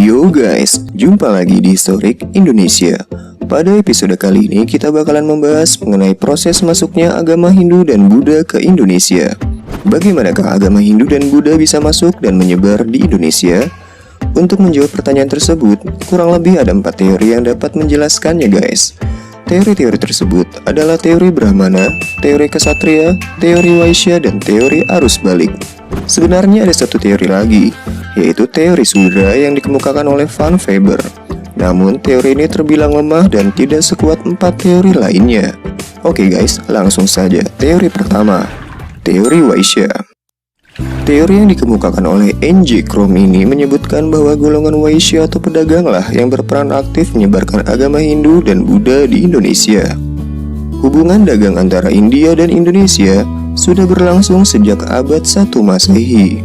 Yo guys, jumpa lagi di Historik Indonesia. Pada episode kali ini kita bakalan membahas mengenai proses masuknya agama Hindu dan Buddha ke Indonesia. Bagaimanakah agama Hindu dan Buddha bisa masuk dan menyebar di Indonesia? Untuk menjawab pertanyaan tersebut, kurang lebih ada 4 teori yang dapat menjelaskannya guys. Teori-teori tersebut adalah teori Brahmana, teori Ksatria, teori Waisya, dan teori arus balik. Sebenarnya ada satu teori lagi, yaitu teori Sudra yang dikemukakan oleh Van Weber. Namun teori ini terbilang lemah dan tidak sekuat 4 teori lainnya. Oke guys, langsung saja. Teori pertama, teori Waisya. Teori yang dikemukakan oleh N.J. Crom ini menyebutkan bahwa golongan Waisya atau pedaganglah yang berperan aktif menyebarkan agama Hindu dan Buddha di Indonesia. Hubungan dagang antara India dan Indonesia sudah berlangsung sejak abad 1 Masehi.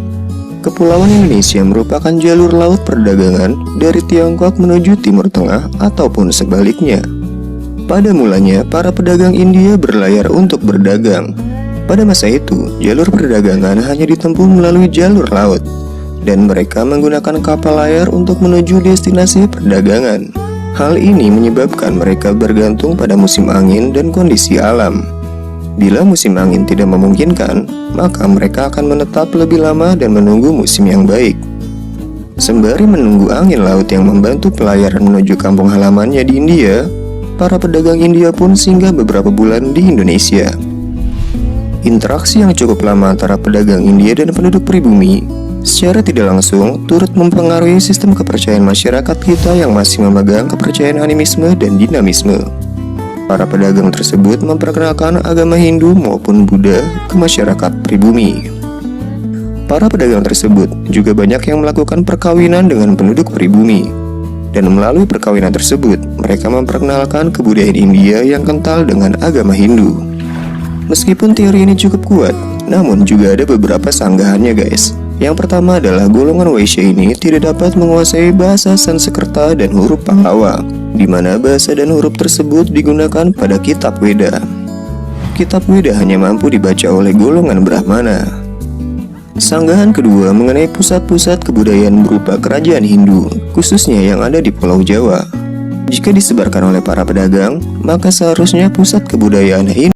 Kepulauan Indonesia merupakan jalur laut perdagangan dari Tiongkok menuju Timur Tengah ataupun sebaliknya. Pada mulanya, para pedagang India berlayar untuk berdagang. Pada masa itu, jalur perdagangan hanya ditempuh melalui jalur laut, dan mereka menggunakan kapal layar untuk menuju destinasi perdagangan. Hal ini menyebabkan mereka bergantung pada musim angin dan kondisi alam. Bila musim angin tidak memungkinkan, maka mereka akan menetap lebih lama dan menunggu musim yang baik. Sembari menunggu angin laut yang membantu pelayaran menuju kampung halamannya di India, para pedagang India pun singgah beberapa bulan di Indonesia. Interaksi yang cukup lama antara pedagang India dan penduduk pribumi secara tidak langsung turut mempengaruhi sistem kepercayaan masyarakat kita yang masih memegang kepercayaan animisme dan dinamisme. Para pedagang tersebut memperkenalkan agama Hindu maupun Buddha ke masyarakat pribumi. Para pedagang tersebut juga banyak yang melakukan perkawinan dengan penduduk pribumi. Dan melalui perkawinan tersebut, mereka memperkenalkan kebudayaan India yang kental dengan agama Hindu. Meskipun teori ini cukup kuat, namun juga ada beberapa sanggahannya guys. Yang pertama adalah golongan Waisya ini tidak dapat menguasai bahasa Sanskerta dan huruf Pallawa, di mana bahasa dan huruf tersebut digunakan pada kitab Weda. Kitab Weda hanya mampu dibaca oleh golongan Brahmana. Sanggahan kedua mengenai pusat-pusat kebudayaan berupa kerajaan Hindu, khususnya yang ada di Pulau Jawa. Jika disebarkan oleh para pedagang, maka seharusnya pusat kebudayaan Hindu